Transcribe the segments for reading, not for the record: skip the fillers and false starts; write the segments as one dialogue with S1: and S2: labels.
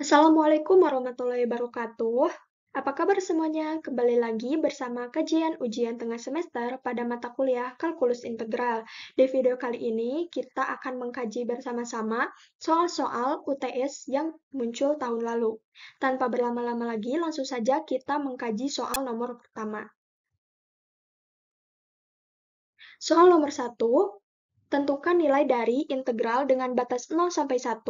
S1: Assalamualaikum warahmatullahi wabarakatuh. Apa kabar semuanya? Kembali lagi bersama kajian ujian tengah semester pada mata kuliah Kalkulus Integral. Di video kali ini, kita akan mengkaji bersama-sama soal-soal UTS yang muncul tahun lalu. Tanpa berlama-lama lagi, langsung saja kita mengkaji soal nomor pertama. Soal nomor 1, tentukan nilai dari integral dengan batas 0 sampai 1,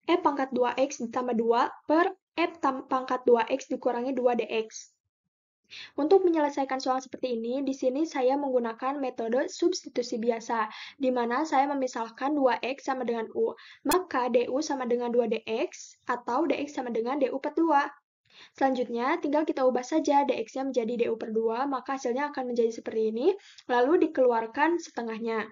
S1: e pangkat 2x ditambah 2 per e pangkat 2x dikurangi 2 dx. Untuk menyelesaikan soal seperti ini, di sini saya menggunakan metode substitusi biasa, di mana saya memisahkan 2x sama dengan u. Maka du sama dengan 2 dx, atau dx sama dengan du per 2. Selanjutnya, tinggal kita ubah saja dx-nya menjadi du per 2, maka hasilnya akan menjadi seperti ini, lalu dikeluarkan setengahnya.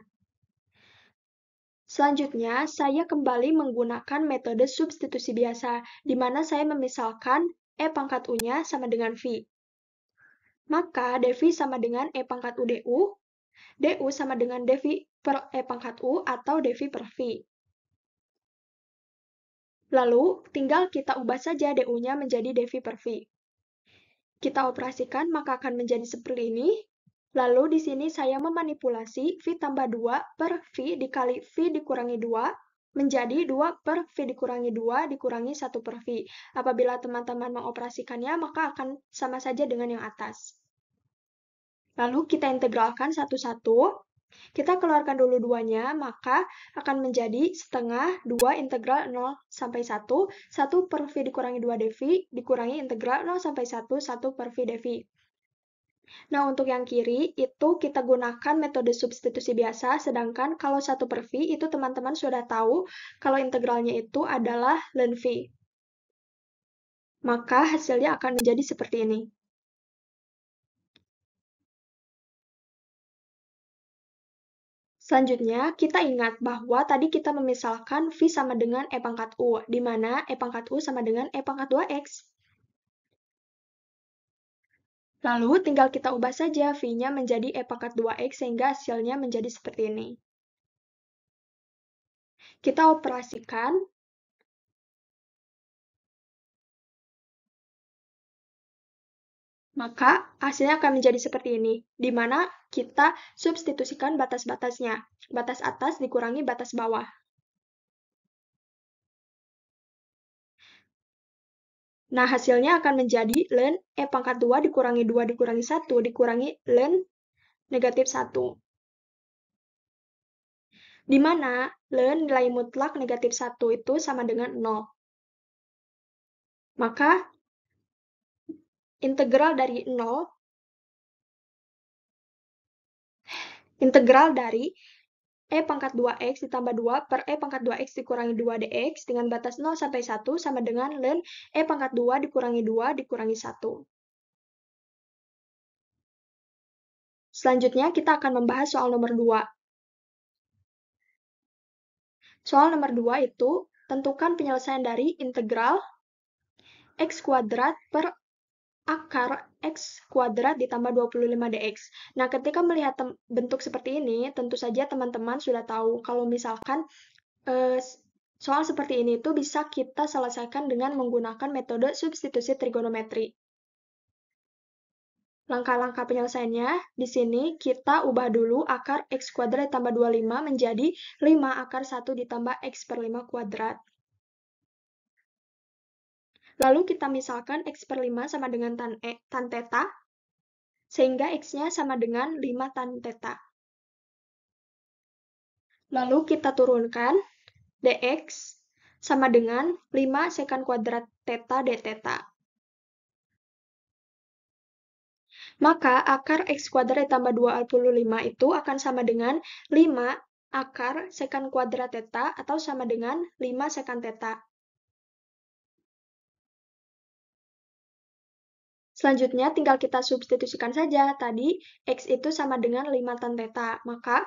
S1: Selanjutnya, saya kembali menggunakan metode substitusi biasa, di mana saya memisahkan e pangkat u-nya sama dengan v. Maka dv sama dengan e pangkat u du sama dengan dv per e pangkat u atau dv per v. Lalu, tinggal kita ubah saja du-nya menjadi dv per v. Kita operasikan, maka akan menjadi seperti ini. Lalu di sini saya memanipulasi v tambah 2 per v dikali v dikurangi 2 menjadi 2 per v dikurangi 2 dikurangi 1 per v. Apabila teman-teman mengoperasikannya, maka akan sama saja dengan yang atas. Lalu kita integralkan satu-satu. Kita keluarkan dulu 2-nya, maka akan menjadi setengah 2 integral 0 sampai 1, 1 per v dikurangi 2 dv, dikurangi integral 0 sampai 1, 1 per v dv. Nah, untuk yang kiri, itu kita gunakan metode substitusi biasa, sedangkan kalau 1 per v, itu teman-teman sudah tahu kalau integralnya itu adalah ln v. Maka hasilnya akan menjadi seperti ini. Selanjutnya, kita ingat bahwa tadi kita memisalkan v sama dengan e pangkat u, di mana e pangkat u sama dengan e pangkat 2x. Lalu, tinggal kita ubah saja v-nya menjadi e pangkat 2x sehingga hasilnya menjadi seperti ini. Kita operasikan. Maka hasilnya akan menjadi seperti ini, di mana kita substitusikan batas-batasnya. Batas atas dikurangi batas bawah. Nah, hasilnya akan menjadi ln e pangkat 2 dikurangi 2 dikurangi 1 dikurangi ln negatif 1. Di mana ln nilai mutlak negatif 1 itu sama dengan 0. Maka integral dari e pangkat 2x ditambah 2 per e pangkat 2x dikurangi 2 dx dengan batas 0 sampai 1 sama dengan ln e pangkat 2 dikurangi 2 dikurangi 1. Selanjutnya, kita akan membahas soal nomor 2. Soal nomor 2 itu, tentukan penyelesaian dari integral x kuadrat per akar x kuadrat ditambah 25 dx. Nah, ketika melihat bentuk seperti ini, tentu saja teman-teman sudah tahu kalau misalkan soal seperti ini itu bisa kita selesaikan dengan menggunakan metode substitusi trigonometri. Langkah-langkah penyelesaiannya, di sini kita ubah dulu akar x kuadrat ditambah 25 menjadi 5 akar 1 ditambah x per 5 kuadrat. Lalu kita misalkan x per 5 sama dengan tan theta, sehingga x-nya sama dengan 5 tan theta. Lalu kita turunkan dx sama dengan 5 sekan kuadrat theta d theta. Maka akar x kuadrat ditambah 25 itu akan sama dengan 5 akar sekan kuadrat theta atau sama dengan 5 sekan theta. Selanjutnya tinggal kita substitusikan saja. Tadi x itu sama dengan 5 tan theta, maka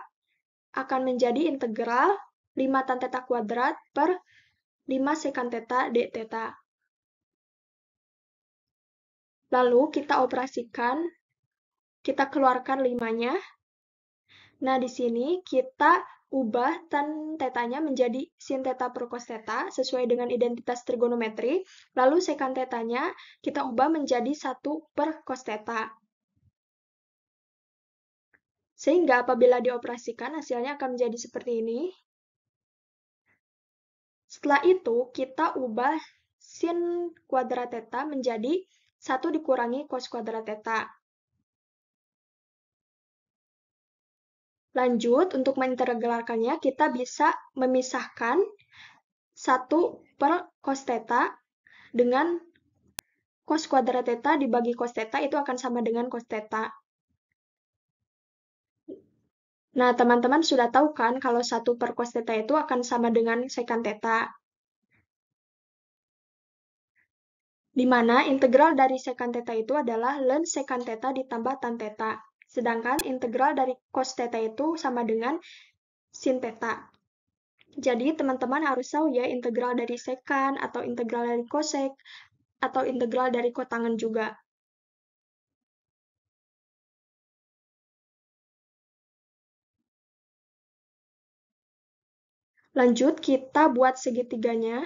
S1: akan menjadi integral 5 tan theta kuadrat per 5 sekan theta d theta. Lalu kita operasikan, kita keluarkan 5-nya. Nah, di sini kita ubah tan tetanya menjadi sin teta per cos teta sesuai dengan identitas trigonometri, lalu sekan tetanya kita ubah menjadi 1 per cos teta. Sehingga apabila dioperasikan hasilnya akan menjadi seperti ini. Setelah itu kita ubah sin kuadrat teta menjadi 1 dikurangi cos kuadrat teta. Lanjut, untuk mengintegralkannya, kita bisa memisahkan 1 per cos theta dengan cos kuadrat theta dibagi cos theta itu akan sama dengan cos theta. Nah, teman-teman sudah tahu kan kalau 1 per cos theta itu akan sama dengan secant theta. Di mana integral dari secant theta itu adalah ln secant theta ditambah tan theta. Sedangkan integral dari cos theta itu sama dengan sin theta. Jadi, teman-teman harus tahu ya integral dari sekan atau integral dari kosek atau integral dari kotangen juga. Lanjut, kita buat segitiganya.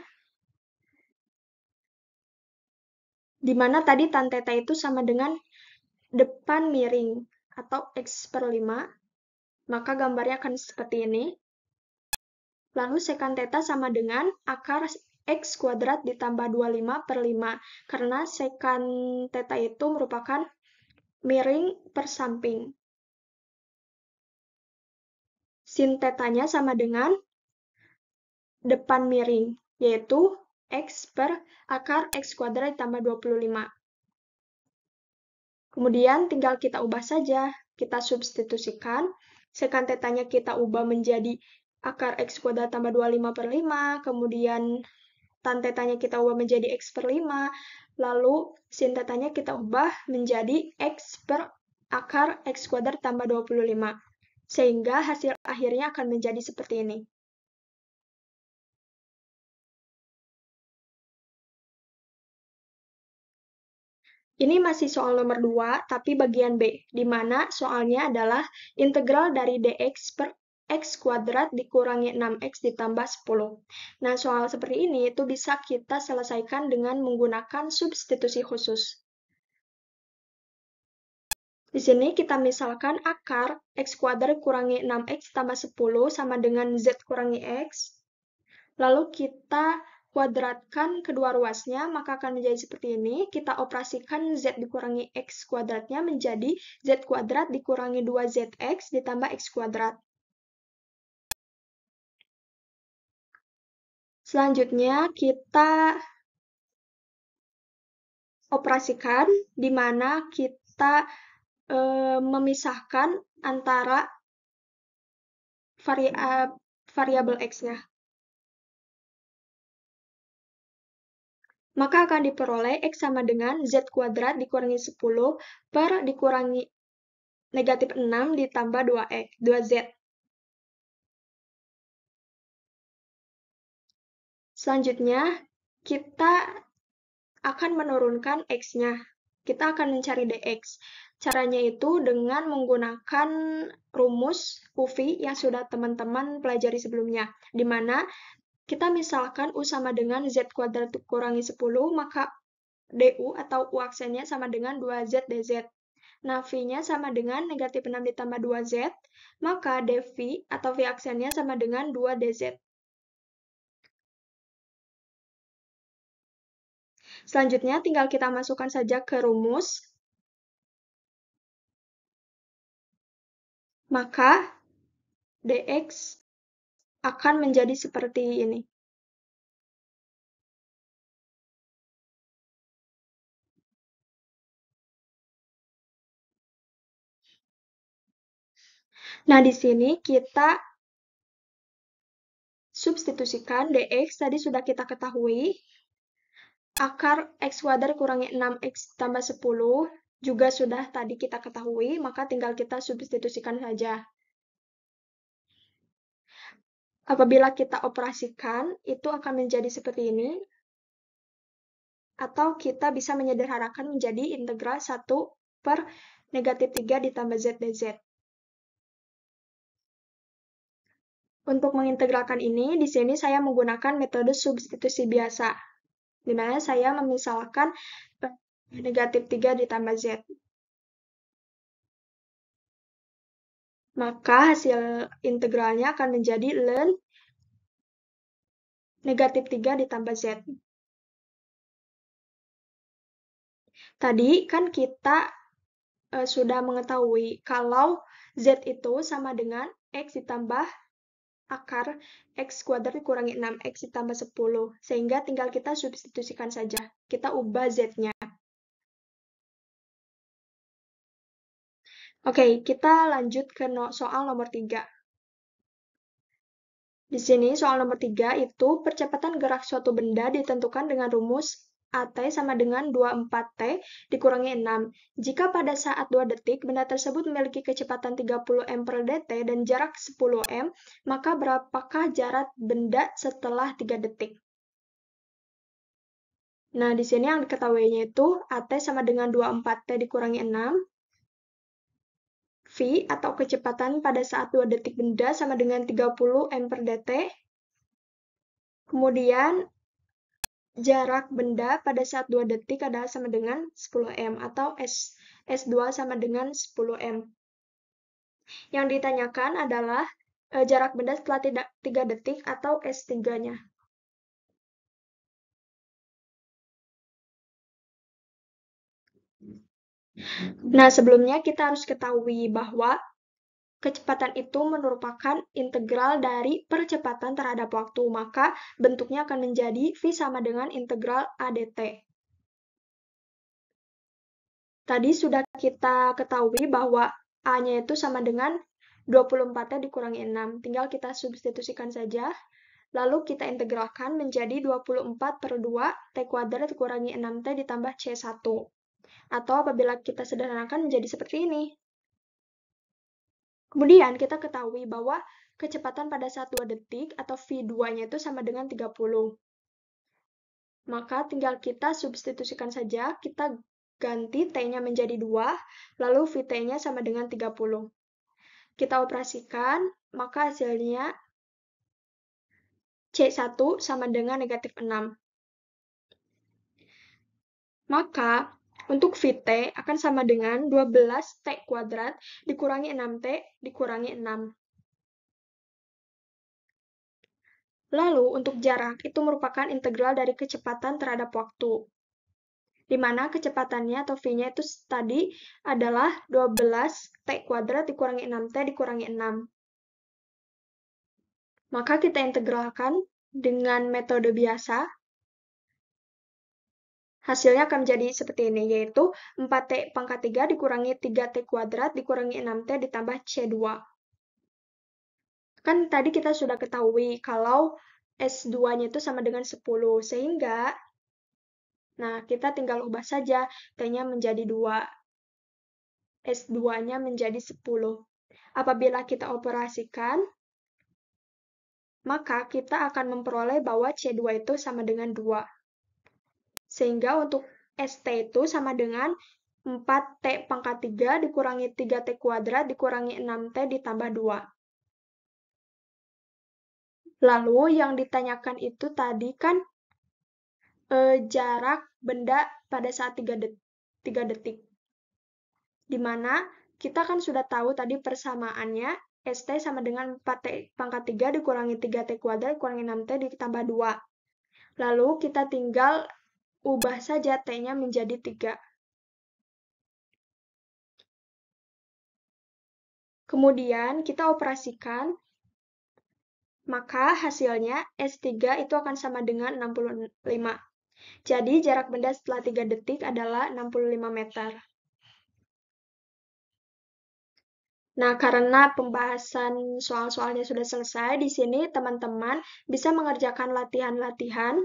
S1: Di mana tadi tan theta itu sama dengan depan miring atau x per 5. Maka gambarnya akan seperti ini. Lalu sekan theta sama dengan akar x kuadrat ditambah 25 per 5. Karena sekan theta itu merupakan miring per samping. Sin tetanya sama dengan depan miring, yaitu x per akar x kuadrat ditambah 25. Kemudian tinggal kita ubah saja, kita substitusikan, sekan tetanya kita ubah menjadi akar x kuadrat tambah 25 per 5, kemudian tan tetanya kita ubah menjadi x per 5, lalu sin tetanya kita ubah menjadi x per akar x kuadrat tambah 25. Sehingga hasil akhirnya akan menjadi seperti ini. Ini masih soal nomor 2, tapi bagian B, di mana soalnya adalah integral dari dx per x kuadrat dikurangi 6x ditambah 10. Nah, soal seperti ini itu bisa kita selesaikan dengan menggunakan substitusi khusus. Di sini kita misalkan akar x kuadrat kurangi 6x tambah 10 sama dengan z kurangi x. Lalu kita kuadratkan kedua ruasnya, maka akan menjadi seperti ini. Kita operasikan z dikurangi x kuadratnya menjadi z kuadrat dikurangi 2zx ditambah x kuadrat. Selanjutnya kita operasikan, di mana kita memisahkan antara variabel x-nya. Maka akan diperoleh x sama dengan z kuadrat dikurangi 10 per dikurangi negatif 6 ditambah 2z. Selanjutnya, kita akan menurunkan x-nya. Kita akan mencari dx. Caranya itu dengan menggunakan rumus UVI yang sudah teman-teman pelajari sebelumnya, di mana kita misalkan U sama dengan Z kuadrat kurangi 10, maka DU atau U aksennya sama dengan 2Z dz. Nah, V-nya sama dengan negatif 6 ditambah 2Z, maka dV atau V aksennya sama dengan 2 dz. Selanjutnya, tinggal kita masukkan saja ke rumus. Maka, dx akan menjadi seperti ini. Nah, di sini kita substitusikan dx, tadi sudah kita ketahui. Akar x kuadrat kurangi 6x tambah 10 juga sudah tadi kita ketahui, maka tinggal kita substitusikan saja. Apabila kita operasikan, itu akan menjadi seperti ini. Atau kita bisa menyederhanakan menjadi integral 1 per negatif 3 ditambah z dz. Untuk mengintegralkan ini, di sini saya menggunakan metode substitusi biasa, di mana saya memisalkan negatif 3 ditambah Z. Maka hasil integralnya akan menjadi ln negatif 3 ditambah Z. Tadi kan kita sudah mengetahui kalau Z itu sama dengan X ditambah akar X kuadrat dikurangi 6X ditambah 10. Sehingga tinggal kita substitusikan saja. Kita ubah Z-nya. Oke, kita lanjut ke soal nomor 3. Di sini soal nomor 3 itu percepatan gerak suatu benda ditentukan dengan rumus AT sama dengan 24T dikurangi 6. Jika pada saat 2 detik benda tersebut memiliki kecepatan 30 m per dt dan jarak 10 m, maka berapakah jarak benda setelah 3 detik? Nah, di sini yang diketahuinya itu AT sama dengan 24T dikurangi 6. V atau kecepatan pada saat 2 detik benda sama dengan 30 m per dt. Kemudian jarak benda pada saat 2 detik adalah sama dengan 10 m atau S2 sama dengan 10 m. Yang ditanyakan adalah jarak benda setelah 3 detik atau S3-nya. Nah, sebelumnya kita harus ketahui bahwa kecepatan itu merupakan integral dari percepatan terhadap waktu, maka bentuknya akan menjadi V sama dengan integral AdT. Tadi sudah kita ketahui bahwa A-nya itu sama dengan 24T dikurangi 6. Tinggal kita substitusikan saja. Lalu kita integralkan menjadi 24 per 2 T kuadrat dikurangi 6T ditambah C1. Atau apabila kita sederhanakan menjadi seperti ini. Kemudian kita ketahui bahwa kecepatan pada saat 2 detik atau V2-nya itu sama dengan 30. Maka tinggal kita substitusikan saja, kita ganti T-nya menjadi 2, lalu VT-nya sama dengan 30. Kita operasikan, maka hasilnya C1 sama dengan negatif 6. Maka untuk VT akan sama dengan 12T kuadrat dikurangi 6T dikurangi 6. Lalu untuk jarak itu merupakan integral dari kecepatan terhadap waktu. Di mana kecepatannya atau V-nya itu tadi adalah 12T kuadrat dikurangi 6T dikurangi 6. Maka kita integralkan dengan metode biasa. Hasilnya akan menjadi seperti ini, yaitu 4T pangkat 3 dikurangi 3T kuadrat dikurangi 6T ditambah C2. Kan tadi kita sudah ketahui kalau S2-nya itu sama dengan 10, sehingga nah kita tinggal ubah saja T-nya menjadi 2, S2-nya menjadi 10. Apabila kita operasikan, maka kita akan memperoleh bahwa C2 itu sama dengan 2. Sehingga untuk ST itu sama dengan 4T pangkat 3 dikurangi 3T kuadrat dikurangi 6T ditambah 2. Lalu yang ditanyakan itu tadi kan jarak benda pada saat 3 detik. Dimana kita kan sudah tahu tadi persamaannya ST sama dengan 4T pangkat 3 dikurangi 3T kuadrat dikurangi 6T ditambah 2. Lalu kita tinggal ubah saja T-nya menjadi 3. Kemudian kita operasikan, maka hasilnya S3 itu akan sama dengan 65. Jadi jarak benda setelah 3 detik adalah 65 meter. Nah, karena pembahasan soal-soalnya sudah selesai, di sini teman-teman bisa mengerjakan latihan-latihan.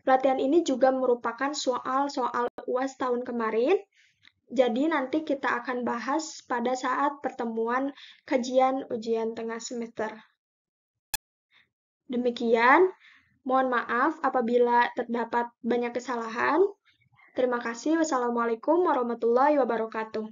S1: Latihan ini juga merupakan soal-soal UAS tahun kemarin. Jadi nanti kita akan bahas pada saat pertemuan kajian ujian tengah semester. Demikian, mohon maaf apabila terdapat banyak kesalahan. Terima kasih. Wassalamualaikum warahmatullahi wabarakatuh.